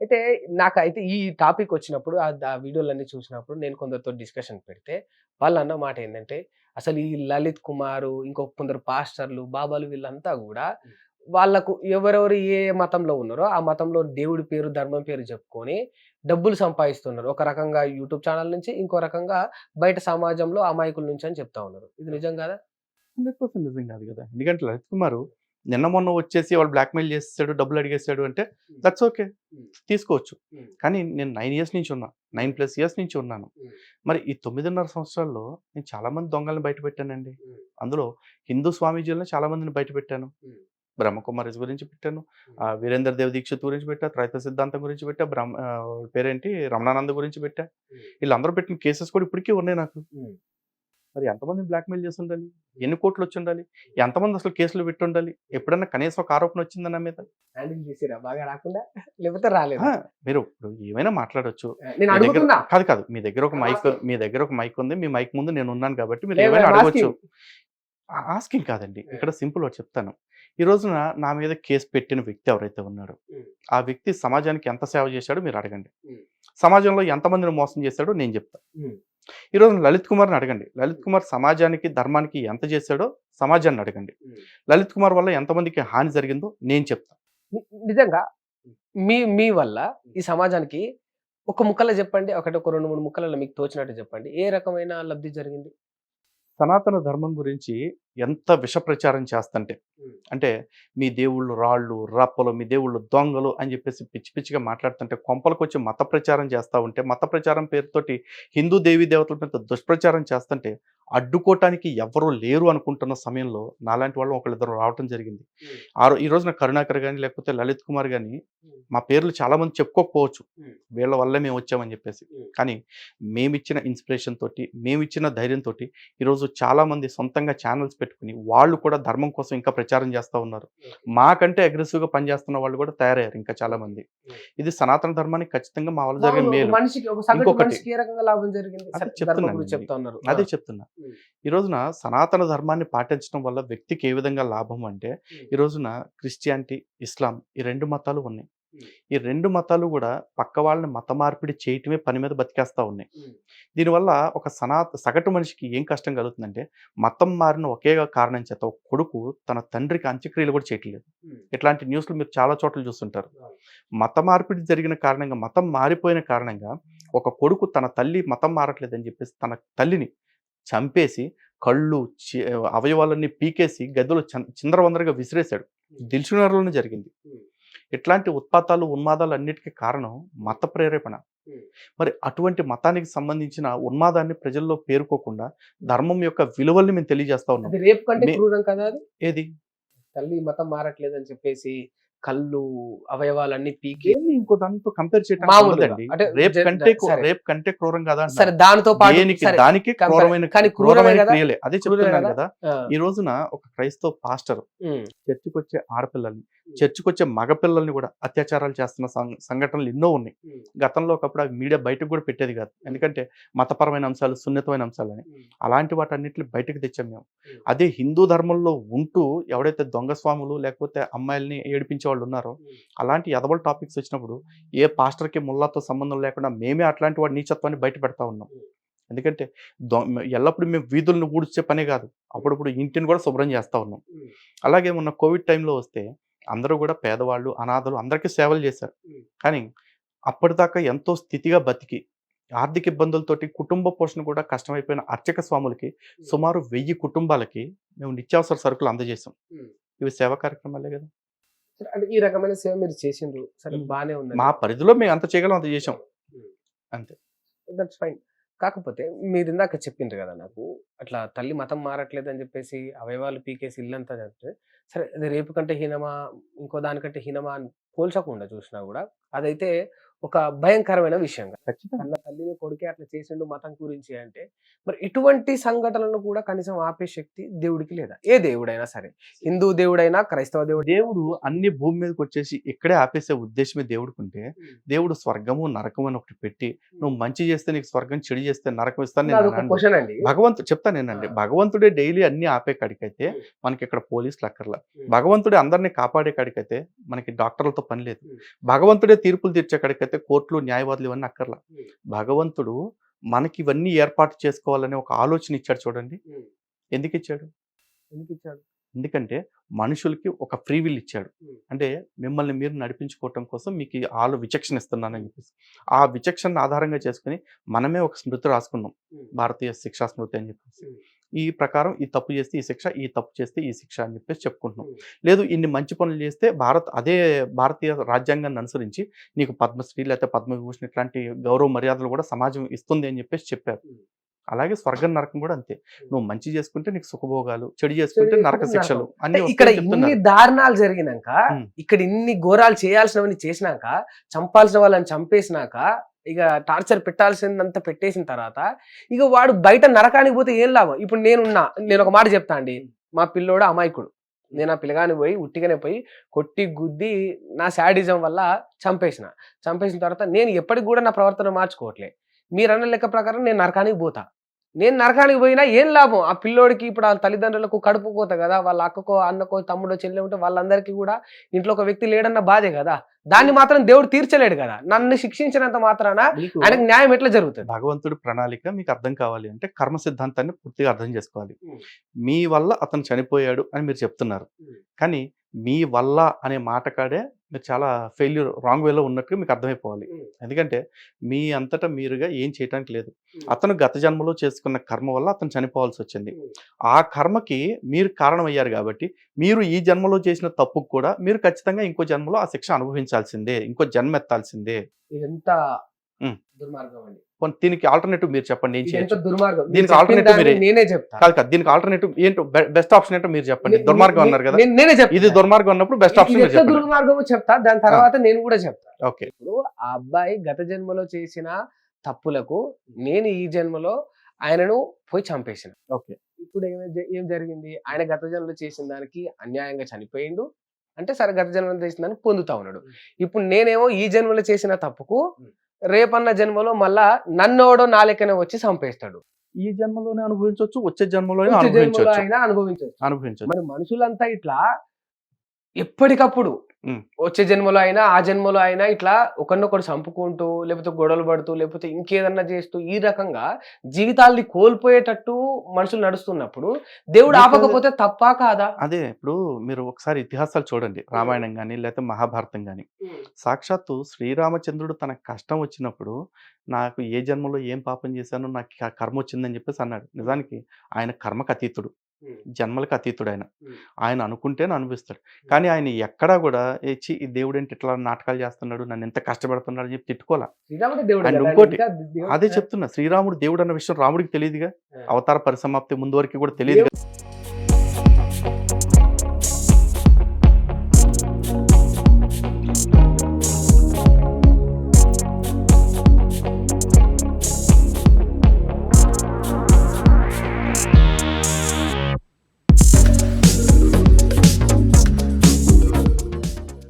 అయితే నాకైతే ఈ టాపిక్ వచ్చినప్పుడు ఆ వీడియోలన్నీ చూసినప్పుడు నేను కొందరితో డిస్కషన్ పెడితే వాళ్ళన్న మాట ఏందంటే, అసలు ఈ లలిత్ కుమారు, ఇంకో కొందరు పాస్టర్‌లు, బాబాలు వీళ్ళంతా గూడా వాళ్ళకు ఎవరెవరు ఏ మతంలో ఉన్నారో, ఆ మతంలో దేవుడి పేరు, ధర్మం పేరు చెప్పుకొని డబ్బులు సంపాదిస్తున్నారు. ఒక రకంగా యూట్యూబ్ ఛానల్ నుంచి, ఇంకో రకంగా బయట సమాజంలో అమాయకుల నుంచి అని చెప్తా ఉన్నారు. ఇది నిజం గాదా? 100% నిజం కాదు కదా! ఎందుకంటే 'లలిత్ కుమార్' నిన్న మొన్న వచ్చేసి వాడు బ్లాక్‌మెయిల్ చేసేసాడు, డబ్బులు అడిగేసాడు అంటే హ్మ్. That's okay. హ్మ్. తీసుకోవచ్చు. హ్మ్. కానీ నేను 9 ఇయర్స్ నుంచి ఉన్నా. 9+ ఇయర్స్ నుంచి ఉన్నాను. హ్మ్. మరి ఈ 9.5 సంవత్సరాల్లో నేను చాలా మంది దొంగల్ని బయటపెట్టానండి. హ్మ్. అందులో హిందూ స్వామీజీలని చాలా మందిని బయటపెట్టాను. హ్మ్. బ్రహ్మకుమారిస్ గురించి పెట్టాను. హ్మ్. 'వీరేందర్ దేవ్ దీక్షిత్' గురించి పెట్టా. త్రైత సిద్ధాంతం గురించి పెట్టా. పేరేంటి 'రమణానంద' గురించి పెట్టా. హ్మ్. ఈళ్ళందరూ పెట్టిన కేసెస్ కూడా ఇప్పటికి ఉన్నాయి నాకు. హ్మ్. మరి ఎంతమందిని బ్లాక్‌మెయిల్ చేసుండాలి? ఎన్ని కోట్లొచ్చుండాలి? ఎంతమంది అసలు కేసులు పెట్టుండాలి? ఎప్పుడన్నా కనీసం ఒక ఆరోపణ వచ్చిందా నా మీద? హ్యాండిల్ చేసిర్రా బాగా రాకుండా? లేకపోతే ఆ! రాలేదా? మీరు ఇప్పుడు ఏమైనా మాట్లాడొచ్చు. నేను మీ దగ్గర అడుగుతున్నా. కాదు, కాదు. I'm asking. మీ దగ్గర ఒక మైక్ ఉంది. మీ మైక్ ముందు నేనున్నాను కాబట్టి మీరు లేదు ఏమైనా ఐయామ్ అడగొచ్చు. ఆస్కింగ్. ఆస్కింగ్ కాదండి. హ్మ్. ఇక్కడ సింపుల్ ఒకటి చెప్తాను. ఈ రోజున నా మీద కేస్ పెట్టిన వ్యక్తి ఎవరైతే ఉన్నాడో, హ్మ్. ఆ వ్యక్తి సమాజానికి ఎంత సేవ చేశాడో మీరు అడగండి. హ్మ్. సమాజంలో ఎంతమందిని మోసం చేశాడో నేను చెప్తా. హ్మ్. ఈ రోజున లలిత్ కుమార్‌ని అడగండి. లలిత్ కుమార్ సమాజానికి, ధర్మానికి ఎంత చేశాడో సమాజాన్ని అడగండి. హ్మ్. లలిత్ కుమార్ వల్ల ఎంతమందికి హాని జరిగిందో నేను చెప్తా. ని నిజంగా మీ మీ వల్ల ఈ సమాజానికి ఒక ముక్కలో చెప్పండి. ఒక 2, 3 ముక్కలలో మీకు తోచినట్టు చెప్పండి. ఏ రకమైన లబ్ధి జరిగింది? సనాతన ధర్మం గురించి ఎంత విష ప్రచారం చేస్తంటే, హ్మ్. అంటే మీ దేవుళ్ళు రాళ్ళు, రప్పలు, మీ దేవుళ్ళు దొంగలు అని చెప్పేసి పిచ్చి పిచ్చిగా మాట్లాడుతుంటే, కొంపలకొచ్చి మత ప్రచారం చేస్తా ఉంటే, మత ప్రచారం పేరుతోటి హిందూ దేవీ దేవతల మీద దుష్ప్రచారం చేస్తంటే, అడ్డుకోవటానికి ఎవ్వరు లేరు అనుకుంటున్న సమయంలో నాలాంటి వాళ్ళు ఒకళ్ళిద్దరు రావటం జరిగింది. హ్మ్. ఈ రోజున కరుణాకర్ గాని, లేకపోతే లలిత్ కుమార్ గాని హ్మ్. మా పేర్లు చాలామంది చెప్పుకోకపోవచ్చు. హ్మ్. వీళ్ళ వల్లే మేమొచ్చామని జెప్పేసి. హ్మ్. కానీ మేమిచ్చిన ఇన్‌స్పిరేషన్ తోటి, మేమిచ్చిన ధైర్యంతోటి ఈరోజు చాలామంది సొంతంగా ఛానెల్స్ పెట్టుకొని, వాళ్ళు కూడా ధర్మం కోసం ఇంకా ప్రచారం చేస్తా ఉన్నారు. ఓకే. మాకంటే అగ్రెసివ్‌గా పనిచేస్తున్న వాళ్ళు కూడా తయారయ్యారు ఇంకా ఓకే. చాలామంది. హ్మ్. ఇది సనాతన ధర్మానికి ఖచ్చితంగా మా వల్ల జరిగిన అవును. ఒక మేలు. మనిషికి ఒక సగటు ఇంకొకటి మనిషికి ఏ రకంగా లాభం జరిగింది? అదే సరే ధర్మం గురించి చెప్తున్నానండి. చెప్తా ఉన్నారు. ఆ! అదే చెప్తున్నా. హ్మ్. ఈ రోజున సనాతన ధర్మాన్ని పాటించడం వల్ల వ్యక్తికి ఏ విధంగా లాభం అంటే, హ్మ్. ఈ రోజున క్రిస్టియానిటీ, ఇస్లాం ఈ 2 మతాలు ఉన్నాయి. హ్మ్. ఈ 2 మతాలు గూడా పక్క వాళ్ళని మత మార్పిడి చేయటమే పని మీద బతికేస్తా ఉన్నాయి. హ్మ్. దీనివల్ల ఒక సగటు మనిషికి ఏం కష్టం కలుగుతుందంటే, మతం మారిన ఒకే కారణం చేత ఒక కొడుకు తన తండ్రికి అంత్యక్రియలు కూడా చేయట్లేదు. హ్మ్. ఇట్లాంటి న్యూస్‌లు మీరు చాలా చోట్ల చూస్తుంటారు. అవును. మత మార్పిడి జరిగిన కారణంగా, మతం మారిపోయిన కారణంగా ఒక కొడుకు తన తల్లి మతం మారట్లేదని చెప్పేసి తన తల్లిని చంపేసి, కళ్ళు, అవయవాలన్నీ పీకేసి గదిలో చిందరవందరగా విసిరేసాడు. హ్మ్. దిల్సుఖ్‌నగర్‌లోనే జరిగింది. హ్మ్. ఇట్లాంటి ఉత్పాతాలు, ఉన్మాదాలన్నిటికి కారణం మత ప్రేరేపణ. హ్మ్. మరి అటువంటి మతానికి సంబంధించిన ఉన్మాదాన్ని ప్రజల్లో పేరుకోకుండా, ధర్మం యొక్క విలువల్ని మేము తెలియజేస్తా ఉన్నాం. అది రేప్ కంటే మే క్రూరం కదా అది? ఏది? తల్లి మతం మారట్లేదని చెప్పేసి కళ్ళు, అవయవాలన్నీ పీకి దేన్ని ఇంకో దాంతో కంపేర్ చేయటానికి మామూలుగా ఉండదండి. అంటే జ ద సరే. రేప్ కంటే క్రూరం కాదా సరే అంటున్నాను. దానితో పాటు దేనికి సరే దానికే కానీ క్రూరమే క్రూరమైన గదా! క్రియలే. అదే క్రూరమే చెప్తున్నాను గదా! గదా! ఆ! ఈ రోజున ఒక క్రైస్తవ పాస్టర్ హ్మ్. చర్చికొచ్చే ఆడపిల్లల్ని, హ్మ్. చర్చికొచ్చే మగపిల్లల్ని గూడా అత్యాచారాలు చేస్తున్న సంఘటనలు ఎన్నో ఉన్నాయి. హ్మ్. గతంలో ఒకప్పుడు అవి మీడియా బయటకు గూడా పెట్టేది గాదు. హ్మ్. ఎందుకంటే మతపరమైన అంశాలు, సున్నితమైన అంశాలని. హ్మ్. అలాంటి వాటన్నిటిని బయటకు తెచ్చాం మేము. హ్మ్. అదే హిందూ ధర్మంలో ఉంటూ ఎవడైతే దొంగ స్వాములు లేకపోతే అమ్మాయిల్ని ఏడిపించేవాళ్ళు ఉన్నారో, హ్మ్. అలాంటి ఎదవల టాపిక్స్ వచ్చినప్పుడు ఏ పాస్టర్‌కి, ముల్లాతో సంబంధం లేకుండా మేమే అట్లాంటి వాడి నీచత్వాన్ని బయట పెడతా ఉన్నాం. హ్మ్. ఎందుకంటే ఎల్లప్పుడు మేము వీధులను ఊడ్చే పనే గాదు. అప్పుడప్పుడు ఇంటిని గూడా శుభ్రం చేస్తా ఉన్నాం. హ్మ్. అలాగే మొన్న కోవిడ్ టైంలో వస్తే అందరూ గూడా పేదవాళ్ళు, అనాథలు అందరికీ సేవలు చేశారు. హ్మ్. కానీ అప్పటిదాకా ఎంతో స్థితిగా బతికి, ఆర్థిక ఇబ్బందులతోటి కుటుంబ పోషణ కూడా కష్టమైపోయిన అర్చక స్వాములకి హ్మ్. సుమారు 1000 కుటుంబాలకి మేము నిత్యావసర సరుకులు అందజేశాం. హ్మ్. ఇవి సేవా కార్యక్రమాలే గదా! సరే అంటే ఈ రకమైన సేవ మీరు చేసిండ్రు. సరే హ్మ్. బానే మా ఉందండి. పరిధిలో మేము ఎంత చేయగలం అంత చేశాం. అవును. హ్మ్. అంతే. That's fine. కాకపోతే మీరిందాక చెప్పిండ్రు గదా నాకు. అట్లా తల్లి మతం మారట్లేదని జెప్పేసి అవయవాలు పీకేసి ఇల్లంతా అంటే, సరే అది రేపు కంటే హీనమా, ఇంకో దానికంటే హీనమా అని పోల్చకుండా చూసినా గూడా, అదైతే ఒక భయంకరమైన విషయం. ఖచ్చితంగా. కన్న తల్లిని కొడుకే అట్లా చేసిండు మతం గురించి అంటే, మరి ఇటువంటి సంఘటనలను కూడా కనీసం ఆపే శక్తి దేవుడికి లేదా? ఏ దేవుడైనా సరే. హిందూ దేవుడైనా, క్రైస్తవ దేవుడు. దేవుడు అన్ని భూమి మీదకి వచ్చేసి ఇక్కడే ఆపేసే ఉద్దేశమే దేవుడికుంటే, దేవుడు స్వర్గము నరకం అని ఒకటి పెట్టి, నువ్వు మంచి చేస్తే నీకు స్వర్గం, చెడు చేస్తే నరకం ఇస్తాను నేను అదొక అనను. క్వశ్చన్ అండి. భగవంతుడు చెప్తానేనండి, భగవంతుడే డైలీ అన్ని ఆపే కాడికైతే మనకి ఇక్కడ పోలీసులు అక్కర్లా. భగవంతుడే అందరినీ కాపాడే కాడికైతే మనకి డాక్టర్లతో పని లేదు. భగవంతుడే తీర్పులు తీర్చే కాడికైతే కోర్టులు, న్యాయవాదులు ఇవన్నీ అక్కర్లా. భగవంతుడు మనకి ఇవన్నీ ఏర్పాటు చేసుకోవాలనే ఒక ఆలోచన ఇచ్చాడు చూడండి. ఎందుకు ఇచ్చాడు? ఎందుకిచ్చాడు? ఎందుకంటే మనుషులకి ఒక ఫ్రీ విల్ ఇచ్చాడు. అంటే మిమ్మల్ని మీరు నడిపించుకోవటం కోసం మీకు ఈ విచక్షణ ఇస్తున్నానని చెప్పేసి, ఆ విచక్షణ ఆధారంగా చేసుకుని మనమే ఒక స్మృతి రాసుకున్నాం, భారతీయ శిక్షా స్మృతి అని చెప్పేసి. ఈ ప్రకారం ఈ తప్పు చేస్తే ఈ శిక్ష, ఈ తప్పు చేస్తే ఈ శిక్ష అని చెప్పేసి చెప్పుకుంటున్నాం. లేదు ఇన్ని మంచి పనులు చేస్తే అదే భారతీయ రాజ్యాంగాన్ని అనుసరించి నీకు పద్మశ్రీ లేకపోతే పద్మవిభూషణ్ ఇట్లాంటి గౌరవ మర్యాదలు కూడా సమాజం ఇస్తుంది అని చెప్పేసి చెప్పారు. అలాగే స్వర్గం నరకం కూడా అంతే. నువ్వు మంచి చేసుకుంటే నీకు సుఖభోగాలు, చెడు చేసుకుంటే నరక శిక్షలు అన్ని ఇక్కడ వస్తాయని ఇన్ని చెప్తున్నారు. దారుణాలు జరిగినాక, ఇక్కడ ఇన్ని ఘోరాలు చేయాల్సినవన్నీ చేసినాక, చంపాల్సిన వాళ్ళని చంపేసినాక, ఇక టార్చర్ పెట్టాల్సిందంతా పెట్టేసిన తర్వాత ఇక వాడు బయట నరకానికి పోతే ఏం లాభం? ఇప్పుడు నేను ఒక మాట చెప్తా అండి. మా పిల్లోడు అమాయకుడు. నేను ఆ పిల్లగాని పోయి ఉట్టిగానే పోయి కొట్టి గుద్ది నా శాడిజం వల్ల చంపేసిన తర్వాత నేను ఎప్పటికి కూడా నా ప్రవర్తన మార్చుకోవట్లే. మీరన్న లెక్క ప్రకారం నేను నరకానికి పోతా. నేను నరకానికి పోయినా ఏం లాభం? ఆ పిల్లోడికి ఇప్పుడు ఆ తల్లిదండ్రులకు కడుపు కోత కదా, వాళ్ళ అక్కకో, అన్నకో, తమ్ముడో, చెల్లె ఉంటే వాళ్ళందరికీ కూడా ఇంట్లో ఒక వ్యక్తి లేడన్న బాధే కదా. దాన్ని మాత్రం దేవుడు తీర్చలేడు కదా. నన్ను శిక్షించినంత మాత్రాన మీకు ఆయనకు న్యాయం ఎట్లా జరుగుతుంది? భగవంతుడి ప్రణాళిక మీకు అర్థం కావాలి అంటే కర్మ సిద్ధాంతాన్ని పూర్తిగా అర్థం చేసుకోవాలి. మీ వల్ల అతను చనిపోయాడు అని మీరు చెప్తున్నారు, కానీ మీ వల్ల అనే మాట కాడే మీరు చాలా ఫెయిల్యూర్, రాంగ్ వేలో ఉన్నట్టుగా మీకు అర్థమైపోవాలి. ఎందుకంటే మీ అంతటా మీరుగా ఏం చేయడానికి లేదు. అతను గత జన్మలో చేసుకున్న కర్మ వల్ల అతను చనిపోవాల్సి వచ్చింది. ఆ కర్మకి మీరు కారణమయ్యారు కాబట్టి మీరు ఈ జన్మలో చేసిన తప్పుకు కూడా మీరు ఖచ్చితంగా ఇంకో జన్మలో ఆ శిక్ష అనుభవించాల్సిందే, ఇంకో జన్మ ఎత్తాల్సిందే. ఎంత దుర్మార్గం అండి. దీనికి ఆల్టర్నేటివ్ మీరు చెప్పండి, ఏం ఎంత చేయొచ్చు? దుర్మార్గం. దీనికి ఆల్టర్నేటివ్ మీరే నేనే చెప్తా. కాదు, దీనికి ఆల్టర్నేటివ్ ఏంటో, బెస్ట్ ఆప్షన్ ఏంటో మీరు చెప్పండి. దుర్మార్గం అన్నారు కదా, నేనే చెప్తా. ఇది దుర్మార్గం అన్నప్పుడు బెస్ట్ ఆప్షన్ మీరు చెప్పండి. దుర్మార్గం చెప్తా, దాని తర్వాత నేను కూడా చెప్తా. ఓకే. ఇప్పుడు ఆ అబ్బాయి గత జన్మలో చేసిన తప్పులకు నేను ఈ జన్మలో ఆయనను పోయి చంపేసిన. ఓకే. ఇప్పుడు ఏం జరిగింది? ఆయన గత జన్మలో చేసిన దానికి అన్యాయంగా చనిపోయిండు అంటే, సరే గత జన్మలో చేసిన దానికి పొందుతా ఉన్నాడు. ఇప్పుడు నేనేమో ఈ జన్మలో చేసిన తప్పుకు రేపన్న జన్మలో మళ్ళా నన్నోడో నా లెక్కనే వచ్చి చంపేస్తాడు. ఈ జన్మలోనే అనుభవించవచ్చు, వచ్చే జన్మలోనే వచ్చే జన్మలో అనుభవించవచ్చు. అయినా అనుభవించవచ్చు. మరి మరి మనుషులంతా ఇట్లా ఎప్పటికప్పుడు వచ్చే జన్మలో అయినా ఆ జన్మలో అయినా ఇట్లా ఒకరినొకరు చంపుకుంటూ, లేకపోతే గొడవలు పడుతూ, లేకపోతే ఇంకేదన్నా చేస్తూ ఈ రకంగా జీవితాల్ని కోల్పోయేటట్టు మనుషులు నడుస్తున్నప్పుడు దేవుడు ఆపకపోతే తప్పా కాదా? అదే ఇప్పుడు మీరు ఒకసారి ఇతిహాసాలు చూడండి, రామాయణం కానీ లేకపోతే మహాభారతం కానీ. సాక్షాత్తు శ్రీరామచంద్రుడు తన కష్టం వచ్చినప్పుడు నాకు ఏ జన్మలో ఏం పాపం చేశానో నాకు కర్మ వచ్చిందని చెప్పేసి అన్నాడు. నిజానికి ఆయన కర్మకు అతీతుడు, జన్మలకు అతీతుడు. ఆయన అనుకుంటేనే అనిపిస్తాడు. కానీ ఆయన ఎక్కడా కూడా ఈ దేవుడు ఏంటి ఇట్లా నాటకాలు చేస్తున్నాడు, నన్ను ఎంత కష్టపెడుతున్నాడు అని చెప్పి తిట్టుకోలే. అండ్ ఇంకోటి అదే చెప్తున్నా, శ్రీరాముడు దేవుడు అన్న విషయం రాముడికి తెలియదుగా, అవతార పరిసమాప్తి ముందు వరకు కూడా తెలియదు.